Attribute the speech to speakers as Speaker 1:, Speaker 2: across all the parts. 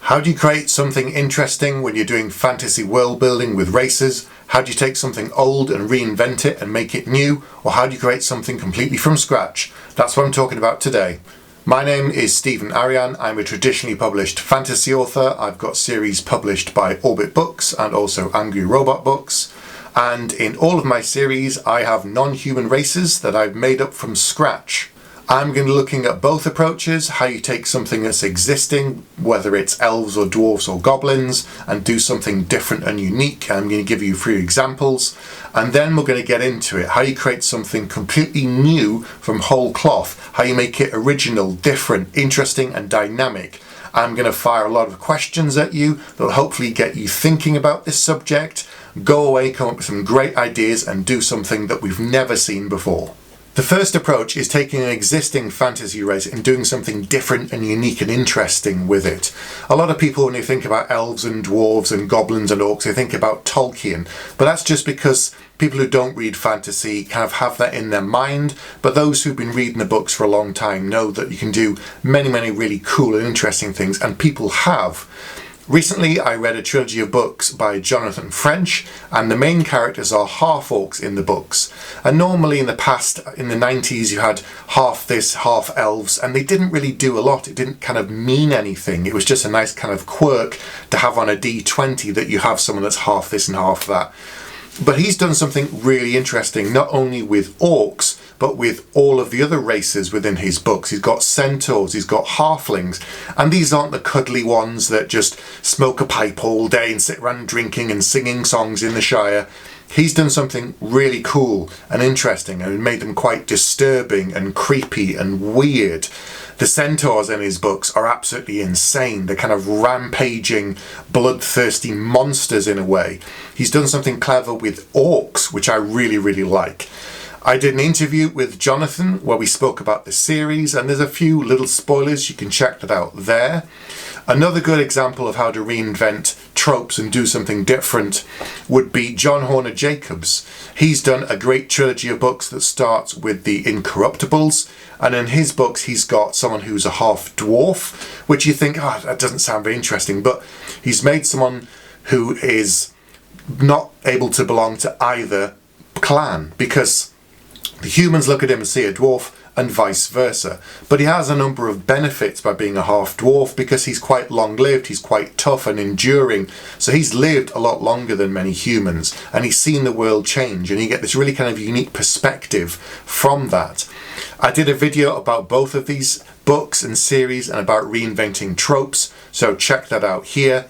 Speaker 1: How do you create something interesting when you're doing fantasy world building with races? How do you take something old and reinvent it and make it new? Or how do you create something completely from scratch? That's what I'm talking about today. My name is Aryan. I'm a traditionally published fantasy author. I've got series published by Orbit Books and also Angry Robot Books. And in all of my series, I have non-human races that I've made up from scratch. I'm going to be looking at both approaches, how you take something that's existing, whether it's elves or dwarves or goblins, and do something different and unique. I'm going to give you 3 examples, and then we're going to get into it, how you create something completely new from whole cloth, how you make it original, different, interesting and dynamic. I'm going to fire a lot of questions at you that will hopefully get you thinking about this subject. Go away, come up with some great ideas and do something that we've never seen before. The first approach is taking an existing fantasy race and doing something different and unique and interesting with it. A lot of people, when they think about elves and dwarves and goblins and orcs, they think about Tolkien, but that's just because people who don't read fantasy kind of have that in their mind, but those who've been reading the books for a long time know that you can do many really cool and interesting things, and people have. Recently, I read a trilogy of books by Jonathan French, and the main characters are half orcs in the books. And normally in the past, in the 90s, you had half this, half elves, and they didn't really do a lot. It didn't kind of mean anything. It was just a nice kind of quirk to have on a D20 that you have someone that's half this and half that. But he's done something really interesting, not only with orcs, but with all of the other races within his books. He's got centaurs, he's got halflings, and these aren't the cuddly ones that just smoke a pipe all day and sit around drinking and singing songs in the Shire. He's done something really cool and interesting and made them quite disturbing and creepy and weird. The centaurs in his books are absolutely insane. They're kind of rampaging, bloodthirsty monsters in a way. He's done something clever with orcs, which I really like. I did an interview with Jonathan where we spoke about the series, and there's a few little spoilers. You can check that out there. Another good example of how to reinvent tropes and do something different would be John Horner Jacobs. He's done a great trilogy of books that starts with the Incorruptibles, and in his books he's got someone who's a half dwarf, which you think, oh, that doesn't sound very interesting, but he's made someone who is not able to belong to either clan, because the humans look at him and see a dwarf, and vice versa. But he has a number of benefits by being a half dwarf, because he's quite long lived, he's quite tough and enduring, so he's lived a lot longer than many humans, and he's seen the world change, and you get this really kind of unique perspective from that. I did a video about both of these books and series and about reinventing tropes, so check that out here.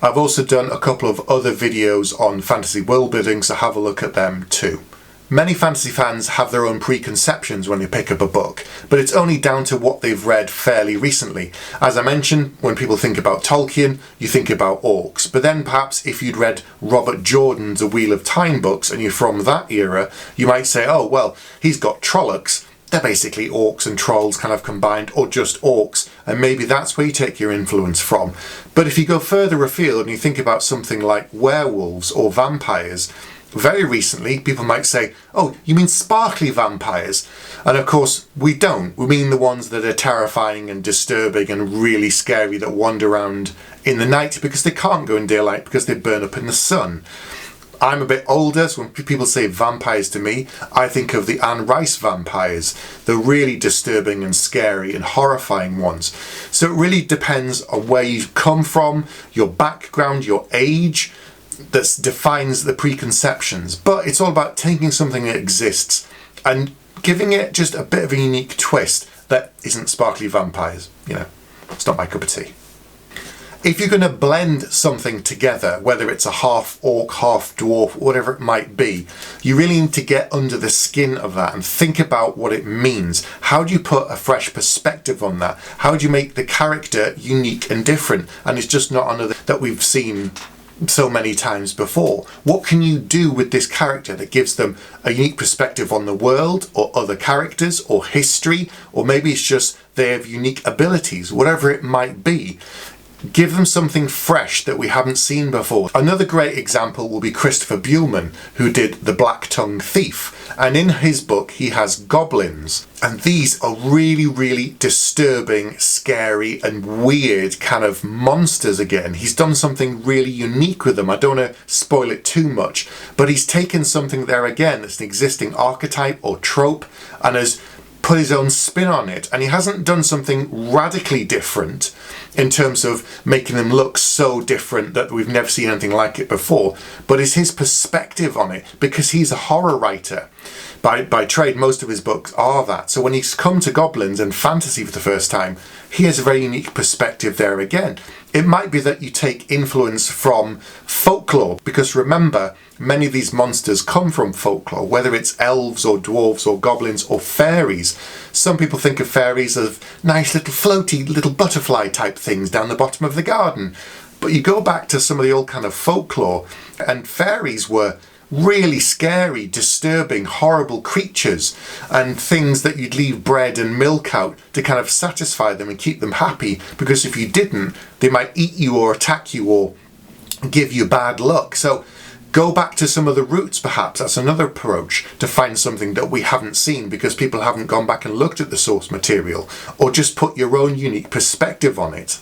Speaker 1: I've also done a couple of other videos on fantasy world building, so have a look at them too. Many fantasy fans have their own preconceptions when they pick up a book, but it's only down to what they've read fairly recently. As I mentioned, when people think about Tolkien, you think about orcs, but then perhaps if you'd read Robert Jordan's A Wheel of Time books and you're from that era, you might say, oh well, he's got Trollocs. They're basically orcs and trolls kind of combined, or just orcs, and maybe that's where you take your influence from. But if you go further afield and you think about something like werewolves or vampires, very recently people might say, oh, you mean sparkly vampires? And of course we don't. We mean the ones that are terrifying and disturbing and really scary, that wander around in the night because they can't go in daylight because they burn up in the sun. I'm a bit older, so when people say vampires to me, I think of the Anne Rice vampires, the really disturbing and scary and horrifying ones. So it really depends on where you come from, your background, your age, that defines the preconceptions. But it's all about taking something that exists and giving it just a bit of a unique twist that isn't sparkly vampires. You know, it's not my cup of tea. If you're going to blend something together, whether it's a half orc, half dwarf, whatever it might be, you really need to get under the skin of that and think about what it means. How do you put a fresh perspective on that? How do you make the character unique and different? And it's just not another that we've seen so many times before. What can you do with this character that gives them a unique perspective on the world or other characters or history, or maybe it's just they have unique abilities, whatever it might be. Give them something fresh that we haven't seen before. Another great example will be Christopher Buehlman, who did The Black-Tongued Thief. And in his book, he has goblins. And these are really, really disturbing, scary, and weird kind of monsters again. He's done something really unique with them. I don't want to spoil it too much, but he's taken something there again that's an existing archetype or trope and has put his own spin on it. And he hasn't done something radically different in terms of making them look so different that we've never seen anything like it before, but it's his perspective on it, because he's a horror writer. By trade, most of his books are that. So when he's come to goblins and fantasy for the first time, he has a very unique perspective there again. It might be that you take influence from folklore, because remember, many of these monsters come from folklore, whether it's elves or dwarves or goblins or fairies. Some people think of fairies as nice little floaty little butterfly type things down the bottom of the garden. But you go back to some of the old kind of folklore, and fairies were really scary, disturbing, horrible creatures, and things that you'd leave bread and milk out to kind of satisfy them and keep them happy, because if you didn't, they might eat you or attack you or give you bad luck. So go back to some of the roots, perhaps. That's another approach to find something that we haven't seen because people haven't gone back and looked at the source material, or just put your own unique perspective on it.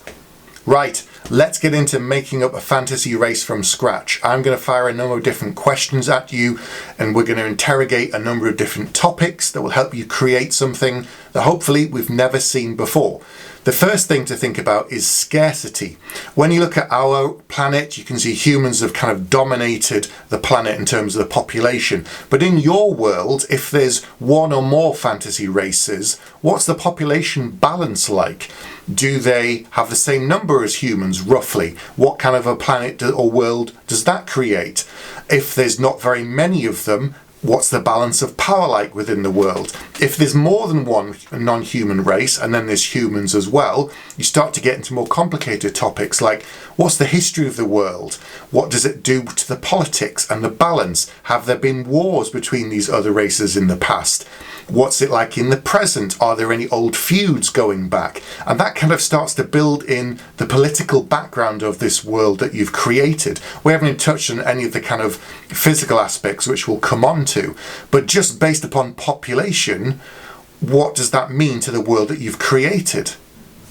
Speaker 1: Right, let's get into making up a fantasy race from scratch. I'm going to fire a number of different questions at you, and we're going to interrogate a number of different topics that will help you create something that hopefully we've never seen before. The first thing to think about is scarcity. When you look at our planet, you can see humans have kind of dominated the planet in terms of the population. But in your world, if there's one or more fantasy races, what's the population balance like? Do they have the same number as humans, roughly? What kind of a planet or world does that create? If there's not very many of them, what's the balance of power like within the world? If there's more than one non-human race, and then there's humans as well, you start to get into more complicated topics like, what's the history of the world? What does it do to the politics and the balance? Have there been wars between these other races in the past? What's it like in the present? Are there any old feuds going back? And that kind of starts to build in the political background of this world that you've created. We haven't touched on any of the kind of physical aspects, which we'll come on to, but just based upon population, what does that mean to the world that you've created?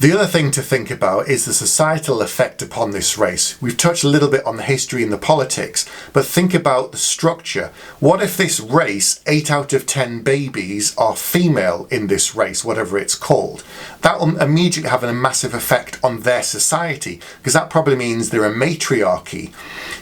Speaker 1: The other thing to think about is the societal effect upon this race. We've touched a little bit on the history and the politics, but think about the structure. What if this race, 8 out of 10 babies are female in this race, whatever it's called? That will immediately have a massive effect on their society, because that probably means they're a matriarchy.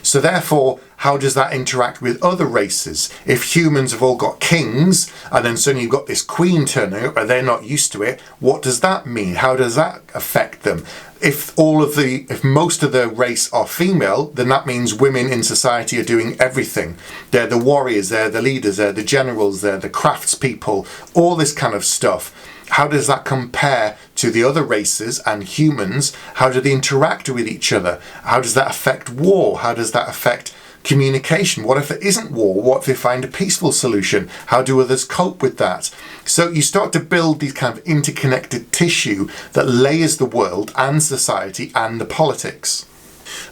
Speaker 1: So therefore, how does that interact with other races? If humans have all got kings, and then suddenly you've got this queen turning up, and they're not used to it, what does that mean? How does that affect them? If most of the race are female, then that means women in society are doing everything. They're the warriors, they're the leaders, they're the generals, they're the craftspeople, all this kind of stuff. How does that compare to the other races and humans? How do they interact with each other? How does that affect war? How does that affect communication? What if there isn't war? What if they find a peaceful solution? How do others cope with that? So you start to build these kind of interconnected tissue that layers the world and society and the politics.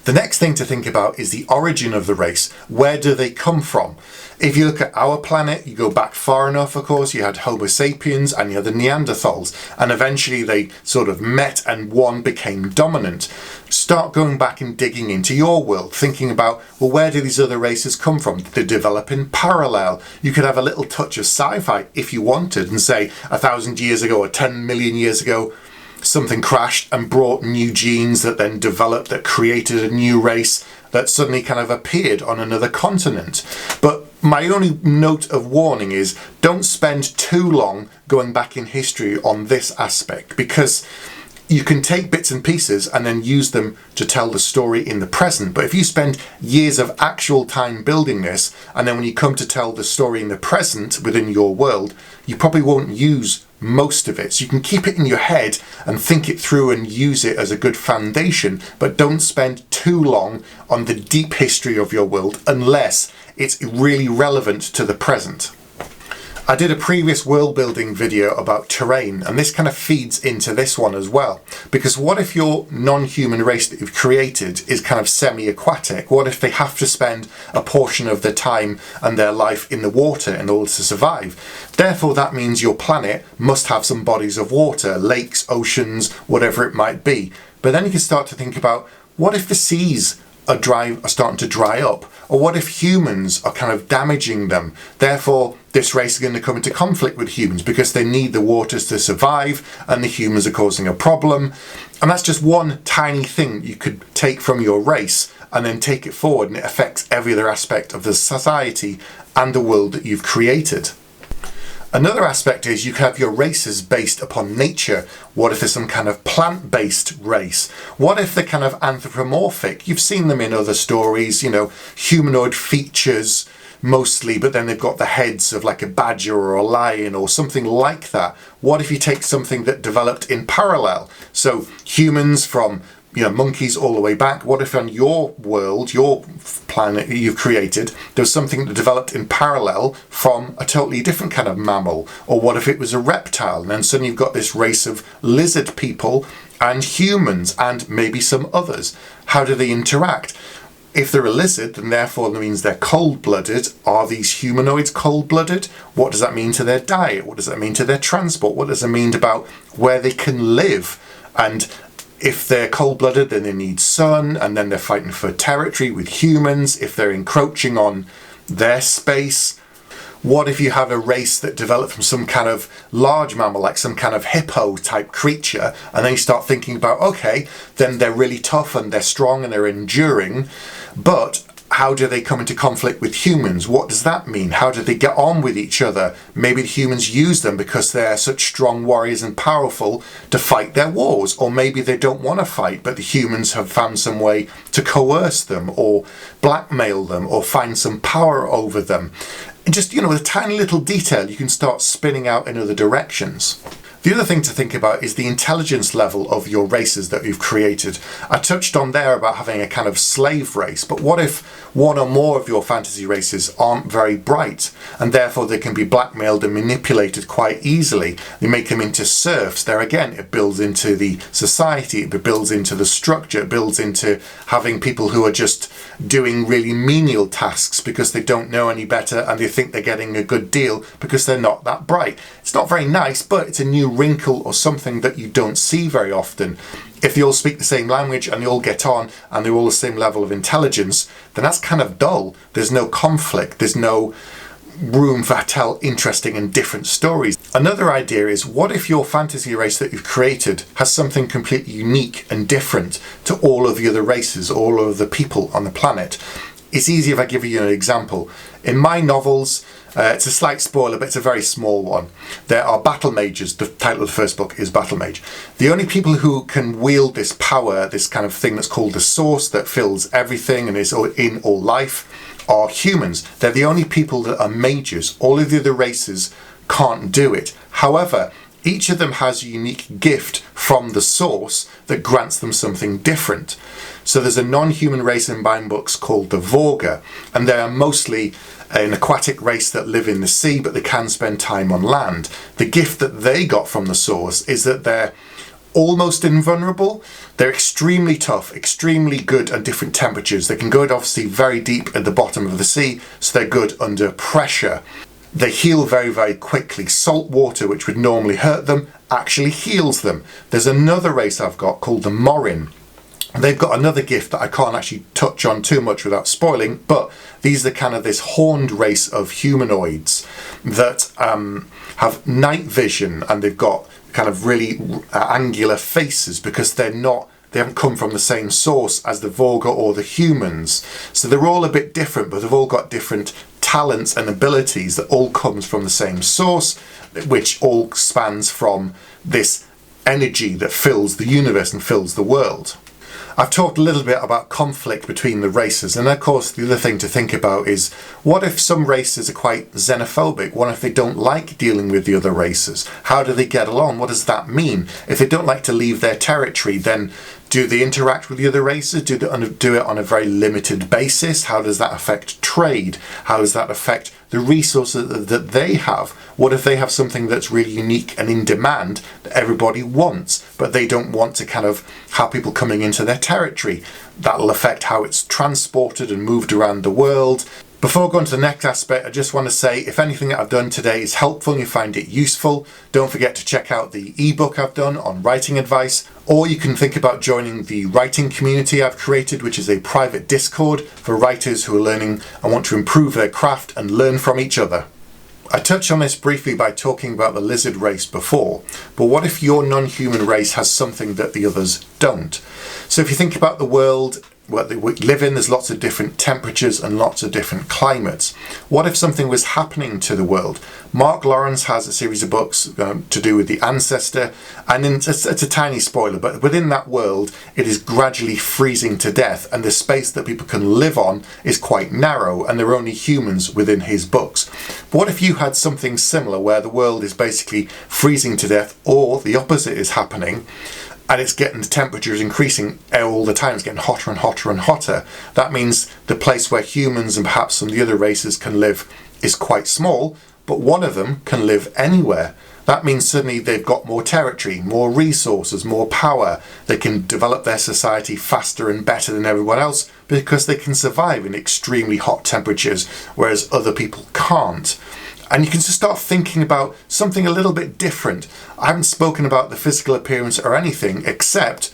Speaker 1: The next thing to think about is the origin of the race. Where do they come from? If you look at our planet, you go back far enough, of course, you had Homo sapiens and you had the Neanderthals, and eventually they sort of met and one became dominant. Start going back and digging into your world, thinking about, well, where do these other races come from? Did they develop in parallel? You could have a little touch of sci-fi if you wanted and say 1,000 years ago or 10 million years ago, something crashed and brought new genes that then developed, that created a new race that suddenly kind of appeared on another continent. But my only note of warning is, don't spend too long going back in history on this aspect, because you can take bits and pieces and then use them to tell the story in the present. But if you spend years of actual time building this, and then when you come to tell the story in the present within your world, you probably won't use most of it. So you can keep it in your head and think it through and use it as a good foundation, but don't spend too long on the deep history of your world unless it's really relevant to the present. I did a previous world building video about terrain, and this kind of feeds into this one as well. Because what if your non-human race that you've created is kind of semi-aquatic? What if they have to spend a portion of their time and their life in the water in order to survive? Therefore, that means your planet must have some bodies of water, lakes, oceans, whatever it might be. But then you can start to think about, what if the seas are starting to dry up? Or what if humans are kind of damaging them? Therefore, this race is going to come into conflict with humans because they need the waters to survive and the humans are causing a problem. And that's just one tiny thing you could take from your race and then take it forward, and it affects every other aspect of the society and the world that you've created. Another aspect is you have your races based upon nature. What if there's some kind of plant-based race? What if they're kind of anthropomorphic? You've seen them in other stories, humanoid features mostly, but then they've got the heads of like a badger or a lion or something like that. What if you take something that developed in parallel? So humans from monkeys all the way back. What if on your world, your planet you've created, there was something that developed in parallel from a totally different kind of mammal? Or what if it was a reptile, and then suddenly you've got this race of lizard people and humans and maybe some others? How do they interact? If they're a lizard, then therefore that means they're cold-blooded. Are these humanoids cold-blooded? What does that mean to their diet? What does that mean to their transport? What does it mean about where they can live? And if they're cold-blooded, then they need sun, and then they're fighting for territory with humans if they're encroaching on their space. What if you have a race that developed from some kind of large mammal, like some kind of hippo type creature, and then you start thinking about, okay, then they're really tough and they're strong and they're enduring, but how do they come into conflict with humans? What does that mean? How do they get on with each other? Maybe the humans use them because they're such strong warriors and powerful to fight their wars. Or maybe they don't want to fight, but the humans have found some way to coerce them or blackmail them or find some power over them. And just, with a tiny little detail, you can start spinning out in other directions. The other thing to think about is the intelligence level of your races that you've created. I touched on there about having a kind of slave race, but what if one or more of your fantasy races aren't very bright, and therefore they can be blackmailed and manipulated quite easily? They make them into serfs. There again, it builds into the society, it builds into the structure, it builds into having people who are just doing really menial tasks because they don't know any better and they think they're getting a good deal because they're not that bright. It's not very nice, but it's a new wrinkle or something that you don't see very often. If they all speak the same language and they all get on and they're all the same level of intelligence, then that's kind of dull. There's no conflict. There's no room for tell interesting and different stories. Another idea is, what if your fantasy race that you've created has something completely unique and different to all of the other races, all of the people on the planet? It's easy if I give you an example. In my novels, it's a slight spoiler, but it's a very small one. There are battle mages. The title of the first book is Battle Mage. The only people who can wield this power, this kind of thing that's called the source that fills everything and is in all life, are humans. They're the only people that are mages. All of the other races can't do it. However, each of them has a unique gift from the source that grants them something different. So there's a non-human race in my books called the Vorga, and they are mostly an aquatic race that live in the sea, but they can spend time on land. The gift that they got from the source is that they're almost invulnerable. They're extremely tough, extremely good at different temperatures. They can go obviously very deep at the bottom of the sea, so they're good under pressure. They heal very, very quickly. Salt water, which would normally hurt them, actually heals them. There's another race I've got called the Morin. They've got another gift that I can't actually touch on too much without spoiling, but these are kind of this horned race of humanoids that have night vision, and they've got kind of really angular faces because they haven't come from the same source as the Vorga or the humans. So they're all a bit different, but they've all got different talents and abilities that all comes from the same source, which all spans from this energy that fills the universe and fills the world. I've talked a little bit about conflict between the races, and of course the other thing to think about is, what if some races are quite xenophobic? What if they don't like dealing with the other races? How do they get along? What does that mean? If they don't like to leave their territory, then do they interact with the other races? Do they do it on a very limited basis? How does that affect trade? How does that affect the resources that they have? What if they have something that's really unique and in demand that everybody wants, but they don't want to kind of have people coming into their territory? That'll affect how it's transported and moved around the world. Before going to the next aspect, I just want to say, if anything that I've done today is helpful and you find it useful, don't forget to check out the ebook I've done on writing advice, or you can think about joining the writing community I've created, which is a private Discord for writers who are learning and want to improve their craft and learn from each other. I touched on this briefly by talking about the lizard race before, but what if your non-human race has something that the others don't? So if you think about the world what we live in, there's lots of different temperatures and lots of different climates. What if something was happening to the world? Mark Lawrence has a series of books to do with the ancestor, and it's a tiny spoiler, but within that world it is gradually freezing to death, and the space that people can live on is quite narrow, and there are only humans within his books. But what if you had something similar where the world is basically freezing to death, or the opposite is happening, and the temperature is increasing all the time, it's getting hotter and hotter and hotter? That means the place where humans and perhaps some of the other races can live is quite small, but one of them can live anywhere. That means suddenly they've got more territory, more resources, more power. They can develop their society faster and better than everyone else because they can survive in extremely hot temperatures, whereas other people can't. And you can just start thinking about something a little bit different. I haven't spoken about the physical appearance or anything, except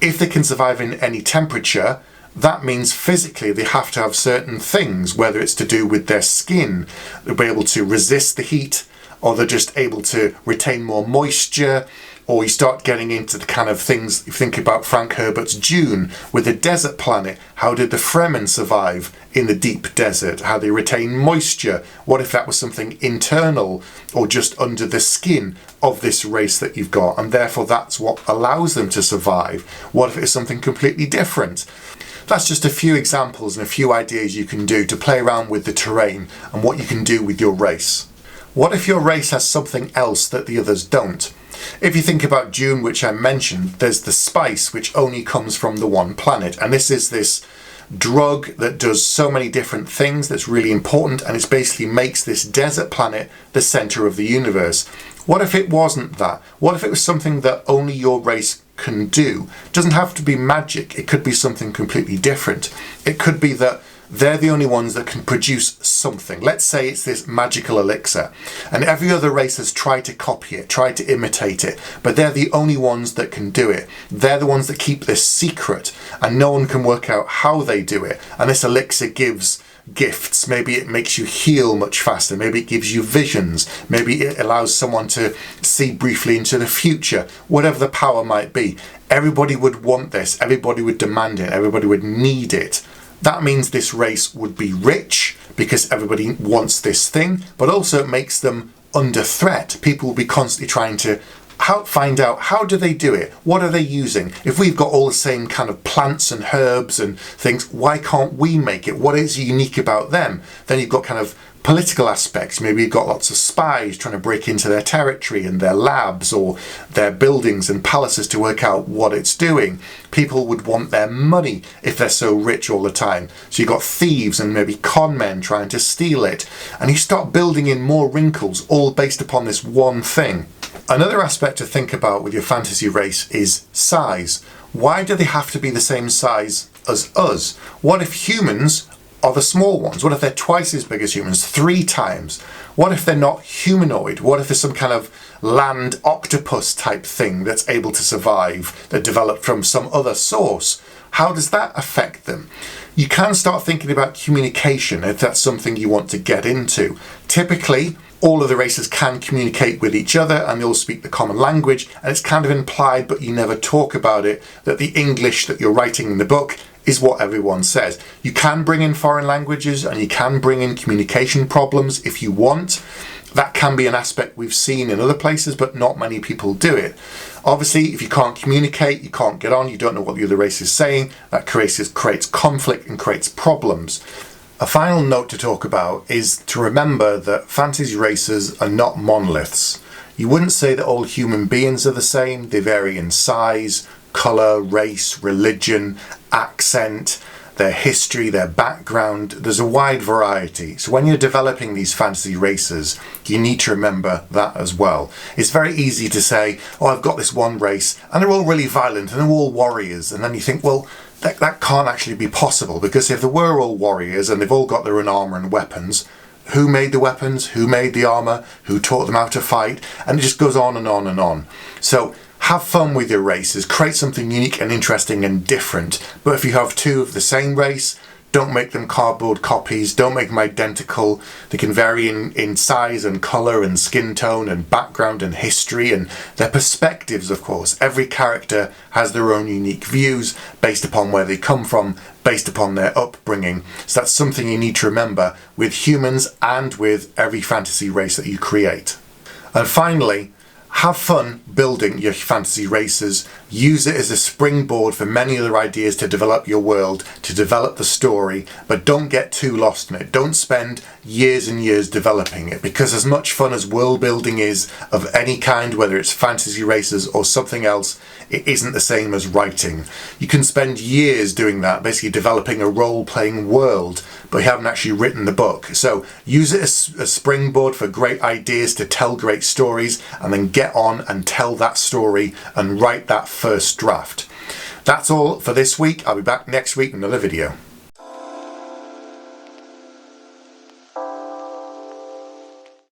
Speaker 1: if they can survive in any temperature, that means physically they have to have certain things, whether it's to do with their skin, they'll be able to resist the heat, or they're just able to retain more moisture, or you start getting into the kind of things, you think about Frank Herbert's Dune with the desert planet. How did the Fremen survive in the deep desert? How they retain moisture? What if that was something internal or just under the skin of this race that you've got, and therefore that's what allows them to survive? What if it's something completely different? That's just a few examples and a few ideas you can do to play around with the terrain and what you can do with your race. What if your race has something else that the others don't? If you think about Dune, which I mentioned, there's the spice which only comes from the one planet, and this is this drug that does so many different things that's really important, and it basically makes this desert planet the center of the universe. What if it wasn't that? What if it was something that only your race can do? It doesn't have to be magic, it could be something completely different. It could be that they're the only ones that can produce something. Let's say it's this magical elixir, and every other race has tried to copy it, tried to imitate it, but they're the only ones that can do it. They're the ones that keep this secret, and no one can work out how they do it. And this elixir gives gifts. Maybe it makes you heal much faster. Maybe it gives you visions. Maybe it allows someone to see briefly into the future. Whatever the power might be, everybody would want this. Everybody would demand it. Everybody would need it. That means this race would be rich because everybody wants this thing, but also it makes them under threat. People will be constantly trying to find out how do they do it? What are they using? If we've got all the same kind of plants and herbs and things, why can't we make it? What is unique about them? Then you've got kind of political aspects. Maybe you've got lots of spies trying to break into their territory and their labs or their buildings and palaces to work out what it's doing. People would want their money if they're so rich all the time. So you've got thieves and maybe con men trying to steal it. And you start building in more wrinkles, all based upon this one thing. Another aspect to think about with your fantasy race is size. Why do they have to be the same size as us? What if humans are the small ones? What if they're twice as big as humans, 3 times? What if they're not humanoid? What if there's some kind of land octopus type thing that's able to survive, that developed from some other source? How does that affect them? You can start thinking about communication if that's something you want to get into. Typically, all of the races can communicate with each other and they all speak the common language, and it's kind of implied, but you never talk about it, that the English that you're writing in the book is what everyone says. You can bring in foreign languages and you can bring in communication problems if you want. That can be an aspect we've seen in other places, but not many people do it. Obviously, if you can't communicate, you can't get on, you don't know what the other race is saying, that creates conflict and creates problems. A final note to talk about is to remember that fantasy races are not monoliths. You wouldn't say that all human beings are the same. They vary in size, colour, race, religion, accent. their history, their background. There's a wide variety. So when you're developing these fantasy races, you need to remember that as well. It's very easy to say, oh, I've got this one race and they're all really violent and they're all warriors. And then you think, well, that can't actually be possible, because if they were all warriors and they've all got their own armour and weapons, who made the weapons? Who made the armour? Who taught them how to fight? And it just goes on and on and on. So have fun with your races, create something unique and interesting and different. But if you have two of the same race, don't make them cardboard copies, don't make them identical. They can vary in size and colour and skin tone and background and history and their perspectives, of course. Every character has their own unique views based upon where they come from, based upon their upbringing. So that's something you need to remember with humans and with every fantasy race that you create. And finally, have fun building your fantasy races. Use it as a springboard for many other ideas to develop your world, to develop the story, but don't get too lost in it. Don't spend years and years developing it, because as much fun as world building is of any kind, whether it's fantasy races or something else, it isn't the same as writing. You can spend years doing that, basically developing a role-playing world, but you haven't actually written the book. So use it as a springboard for great ideas to tell great stories, and then get on and tell that story and write that first draft. That's all for this week. I'll be back next week with another video.